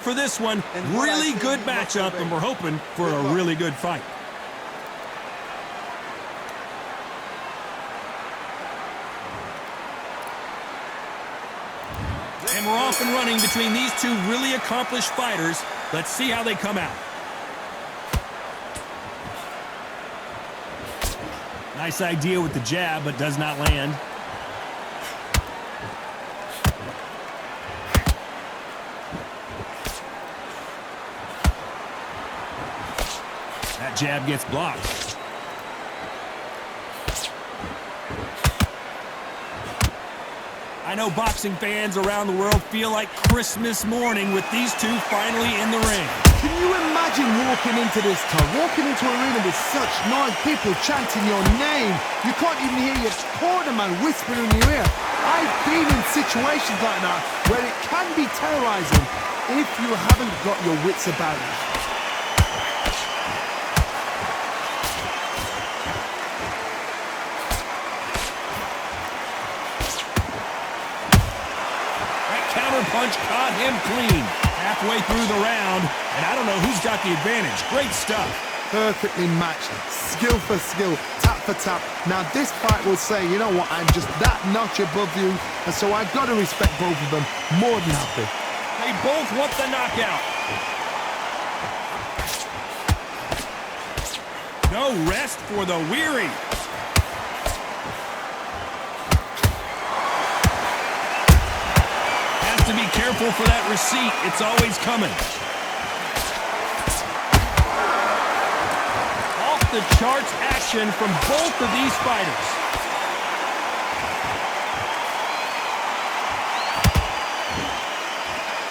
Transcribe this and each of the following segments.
For this one, really good matchup, and we're hoping for a really good fight. And we're off and running between these two really accomplished fighters. Let's see how they come out. Nice idea with the jab, but does not land. That jab gets blocked. I know boxing fans around the world feel like Christmas morning with these two finally in the ring. Can you imagine walking into this town, walking into an arena with such noise, people chanting your name? You can't even hear your corner man whispering in your ear. I've been in situations like that where it can be terrorizing if you haven't got your wits about you. Punch caught him clean. Halfway through the round, and I don't know who's got the advantage. Great stuff. Perfectly matched. Skill for skill, tap for tap. Now this fight will say, you know what, I'm just that notch above you, and so I've got to respect both of them more than happy. They both want the knockout. No rest for the weary. To be careful for that receipt. It's always coming. Off the charts action from both of these fighters.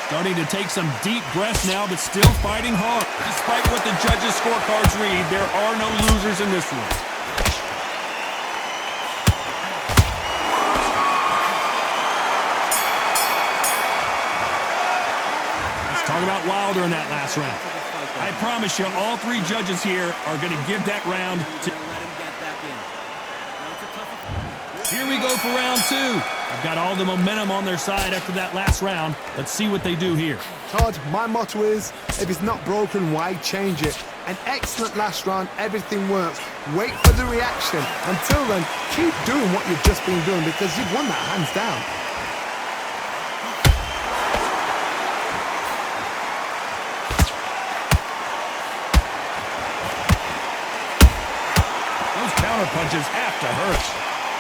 Starting to take some deep breaths now, but still fighting hard. Despite what the judges' scorecards read, there are no losers in this one. Talk about Wilder in that last round. I promise you, all three judges here are going to give that round to... Here we go for round two. I've got all the momentum on their side after that last round. Let's see what they do here. Todd, my motto is, if it's not broken, why change it? An excellent last round, everything works. Wait for the reaction. Until then, keep doing what you've just been doing because you've won that hands down. Punches have to hurt.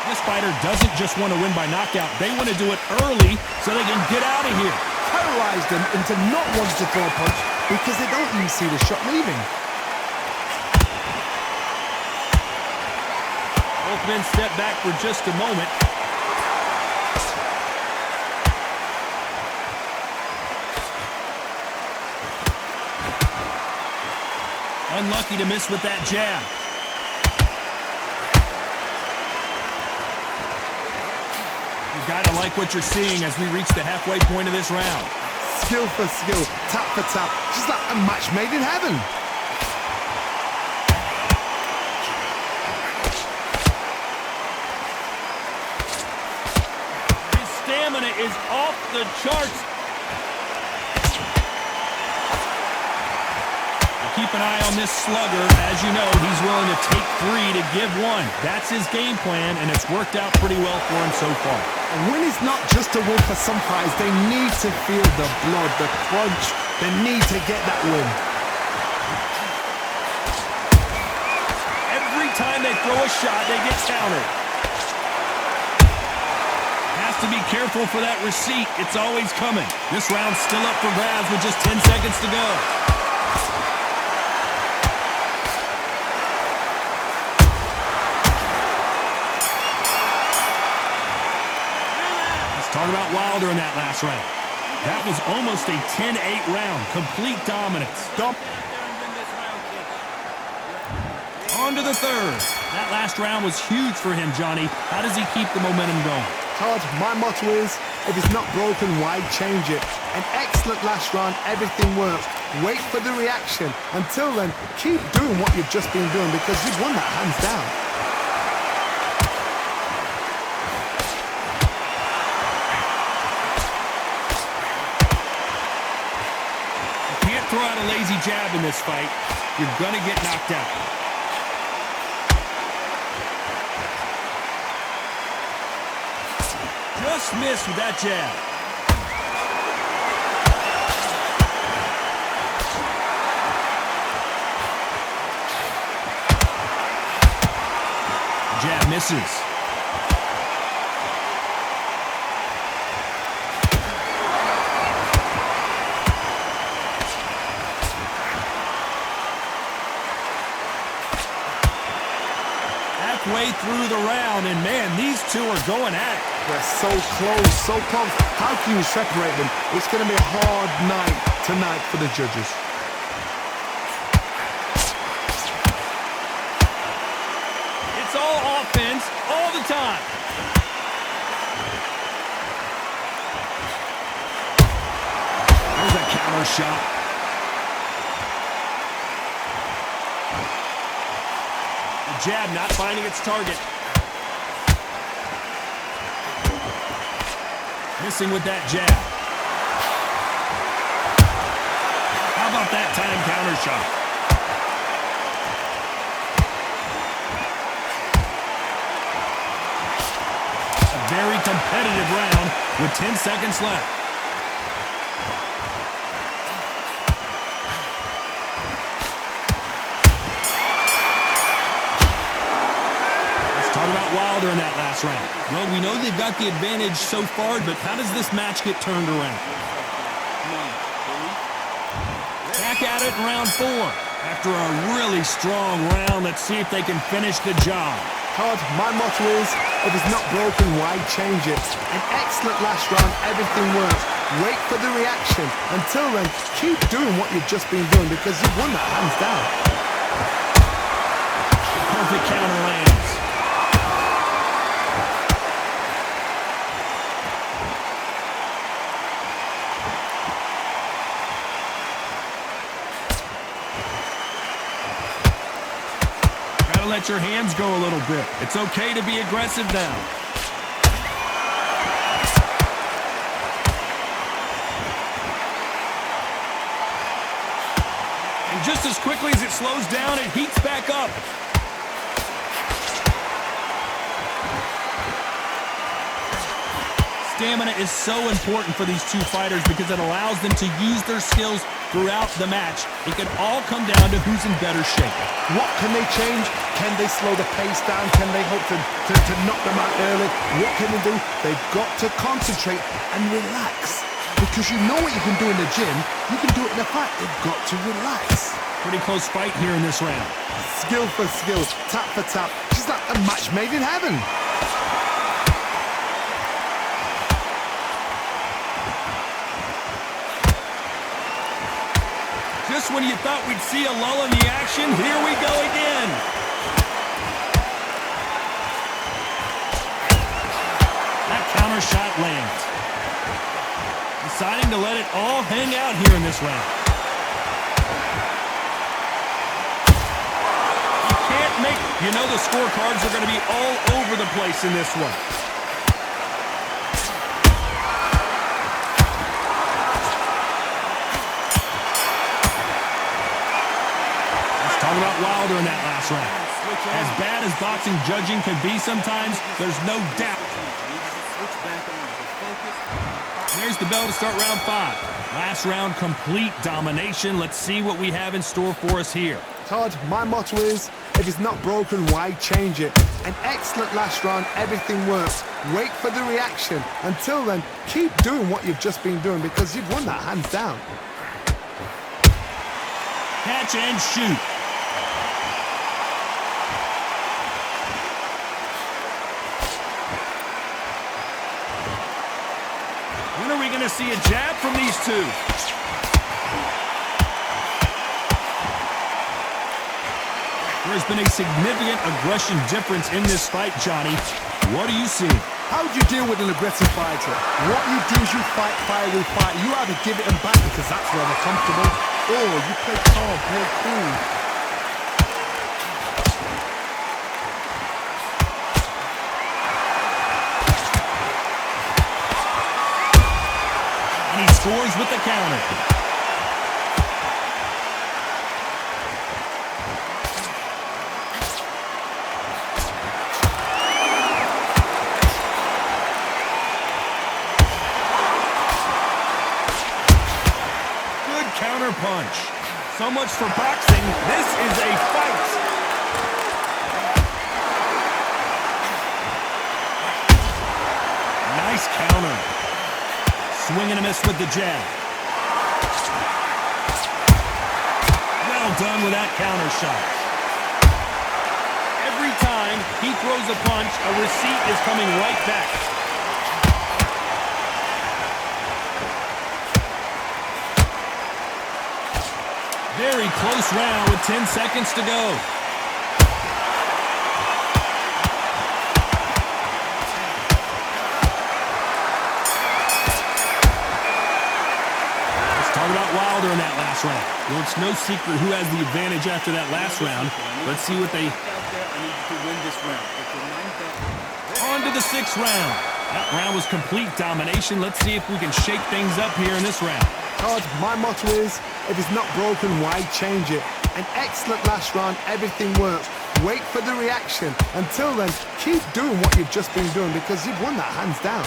This fighter doesn't just want to win by knockout. They want to do it early so they can get out of here. Terrorize them into not wanting to throw a punch because they don't even see the shot leaving. Both men step back for just a moment. Unlucky to miss with that jab. Gotta like what you're seeing as we reach the halfway point of this round. Skill for skill, tap for tap, just like a match made in heaven. His stamina is off the charts. Keep an eye on this slugger. As you know, he's willing to take three to give one. That's his game plan, and it's worked out pretty well for him so far. A win is not just a win for some fighters. They need to feel the blood, the crunch. They need to get that win. Every time they throw a shot, they get countered. Has to be careful for that receipt. It's always coming. This round's still up for grabs with just 10 seconds to go. Talk about Wilder in that last round. That was almost a 10-8 round. Complete dominance. On to the third. That last round was huge for him, Johnny. How does he keep the momentum going? Todd, my motto is, if it's not broken, why change it? An excellent last round, everything works. Wait for the reaction. Until then, keep doing what you've just been doing because you've won that hands down. throw out a lazy jab in this fight, you're going to get knocked out. Just missed with that jab. Jab misses. Halfway through the round, and man, these two are going at it. They're so close, so close. How can you separate them? It's going to be a hard night tonight for the judges. It's all offense all the time. There's a counter shot. The jab not finding its target. Missing with that jab. How about that time counter shot? A very competitive round with 10 seconds left. Wilder in that last round. Well, we know they've got the advantage so far, but how does this match get turned around? Back at it in round 4. After a really strong round, let's see if they can finish the job. Todd, my motto is, if it's not broken, why change it? An excellent last round, everything works. Wait for the reaction. Until then, keep doing what you've just been doing because you've won that hands down. Perfect counter lands. Let your hands go a little bit. It's okay to be aggressive now. And just as quickly as it slows down, it heats back up. Stamina is so important for these two fighters because it allows them to use their skills throughout the match. It can all come down to who's in better shape. What can they change? Can they slow the pace down? Can they hope to knock them out early? What can they do? They've got to concentrate and relax. Because you know what you can do in the gym, you can do it in a fight. They've got to relax. Pretty close fight here in this round. Skill for skill, tap for tap. Just like a match made in heaven. Just when you thought we'd see a lull in the action, here we go again. That counter shot lands. Deciding to let it all hang out here in this round. You know the scorecards are going to be all over the place in this one. Let's talk about Wilder in that last round. As bad as boxing judging can be sometimes, there's no doubt. There's the bell to start round 5. Last round, complete domination. Let's see what we have in store for us here. Todd, my motto is, if it's not broken, why change it? An excellent last round, everything works. Wait for the reaction. Until then, keep doing what you've just been doing because you've won that hands down. Catch and shoot. When are we going to see a jab from these two? There's been a significant aggression difference in this fight, Johnny. What do you see? How do you deal with an aggressive fighter? What you do is you fight fire with fire. You either give it them back because that's where they're comfortable, or you play calm, play cool. And he scores with the counter. counter punch. So much for boxing. This is a fight. Nice counter. Swing and a miss with the jab. Well done with that counter shot. Every time he throws a punch, a receipt is coming right back. Very close round with 10 seconds to go. Let's talk about Wilder in that last round. Well, it's no secret who has the advantage after that last round. Let's see what they... On to the 6th round. That round was complete domination. Let's see if we can shake things up here in this round. Todd, my motto is, if it's not broken, why change it? An excellent last round, everything works. Wait for the reaction. Until then, keep doing what you've just been doing because you've won that hands down.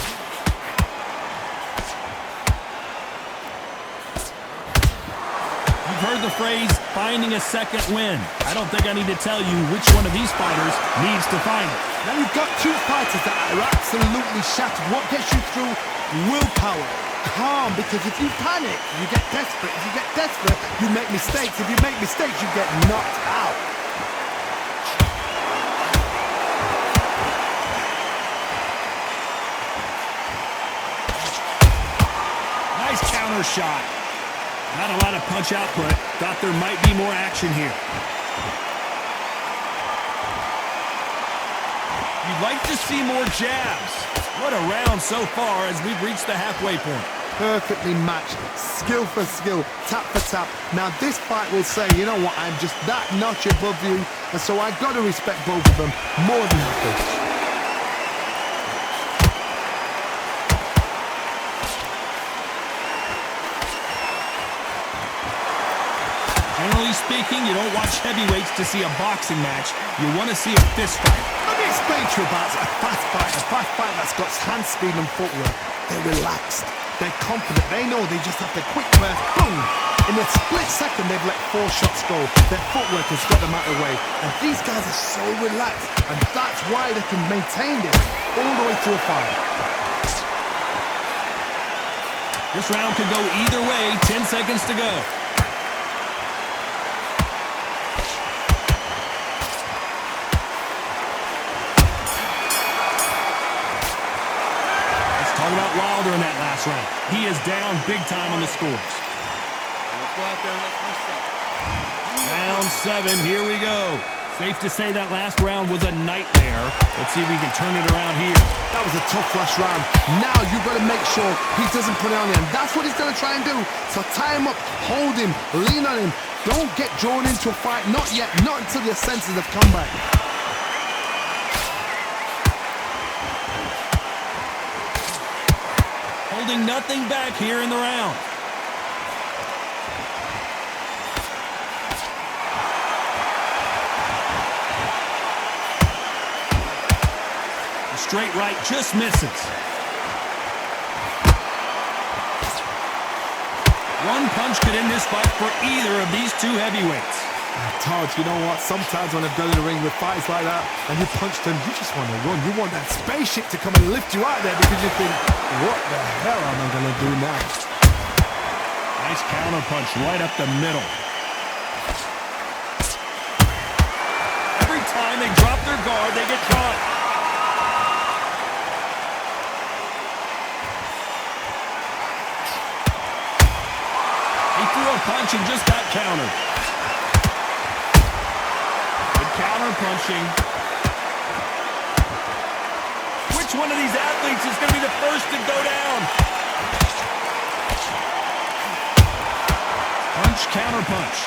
You've heard the phrase, finding a second win. I don't think I need to tell you which one of these fighters needs to find it. Now you've got two fighters that are absolutely shattered. What gets you through? Willpower. Calm, because if you panic, you get desperate. If you get desperate, you make mistakes. If you make mistakes, you get knocked out. Nice counter shot. Not a lot of punch output. Thought there might be more action here. You'd like to see more jabs. What a round so far as we've reached the halfway point. Perfectly matched, skill for skill, tap for tap. Now this fight will say, you know what, I'm just that notch above you, and so I've got to respect both of them more than happy. Generally speaking, you don't watch heavyweights to see a boxing match. You want to see a fist fight. Let me explain to you about a fast fight that's got hand speed and footwork. They're relaxed, they're confident, they know they just have to quick burst, boom! In a split second, they've let 4 shots go. Their footwork has got them out of the way. And these guys are so relaxed, and that's why they can maintain this all the way through a fight. This round could go either way. 10 seconds to go. Talk about Wilder in that last round. He is down big time on the scores. Round 7, here we go. Safe to say that last round was a nightmare. Let's see if we can turn it around here. That was a tough last round. Now you've got to make sure he doesn't put it on you. And that's what he's going to try and do. So tie him up, hold him, lean on him. Don't get drawn into a fight. Not yet. Not until your senses have come back. Holding nothing back here in the round. The straight right just misses. One punch could end this fight for either of these two heavyweights. Todd, you know what? Sometimes when I've gone in the ring with fights like that and you punch them, you just want to run. You want that spaceship to come and lift you out there because you think, what the hell am I going to do now? Nice counter punch right up the middle. Every time they drop their guard, they get caught. He threw a punch and just got countered. Counter punching. Which one of these athletes is going to be the first to go down? Punch, counter punch.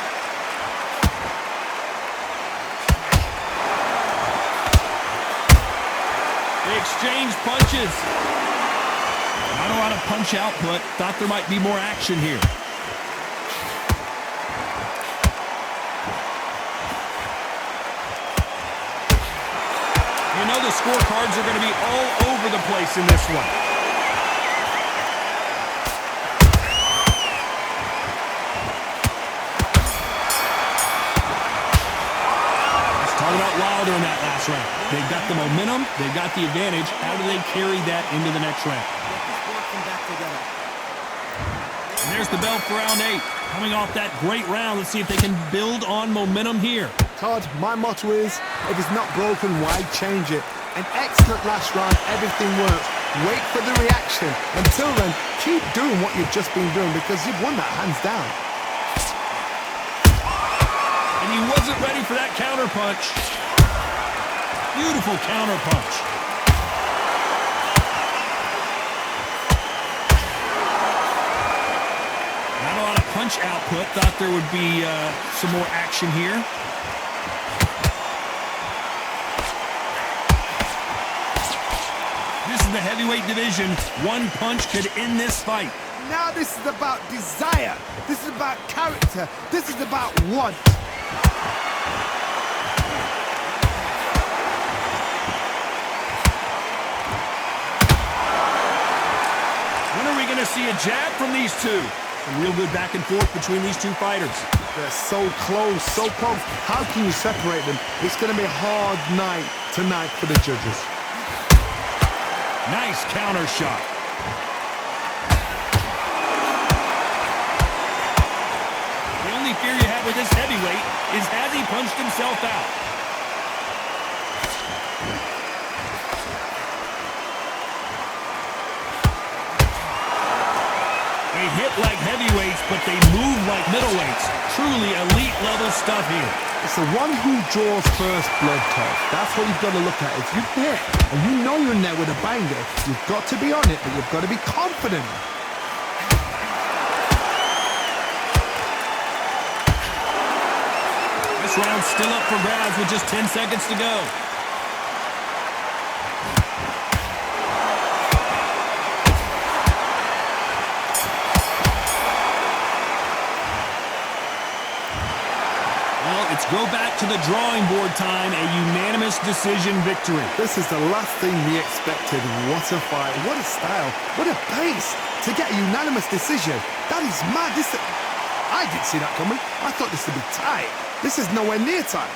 They exchange punches. Not a lot of punch output. Thought there might be more action here. You know the scorecards are going to be all over the place in this one. farther in that last round. They've got the momentum. They've got the advantage. How do they carry that into the next round? And there's the bell for round 8. Coming off that great round, let's see if they can build on momentum here. Todd, my motto is, if it's not broken, why change it? An excellent last round, everything works. Wait for the reaction. Until then, keep doing what you've just been doing because you've won that hands down. And he wasn't ready for that counter punch. Beautiful counter punch. Not a lot of punch output. Thought there would be some more action here. This is the heavyweight division. One punch could end this fight. Now this is about desire. This is about character. This is about want. When are we going to see a jab from these two? Some real good back and forth between these two fighters. They're so close, so close. How can you separate them? It's going to be a hard night tonight for the judges. Nice counter shot. The only fear you have with this heavyweight is has he punched himself out? They hit like heavyweights, but they move like middleweights. Truly elite level stuff here. It's the one who draws first blood, Todd. That's what you've got to look at. If you're there and you know you're in there with a banger, you've got to be on it, but you've got to be confident. This round's still up for grabs with just 10 seconds to go. It's go back to the drawing board time, a unanimous decision victory. This is the last thing we expected. What a fight, what a style, what a pace to get a unanimous decision. That is mad. I didn't see that coming. I thought this would be tight. This is nowhere near tight.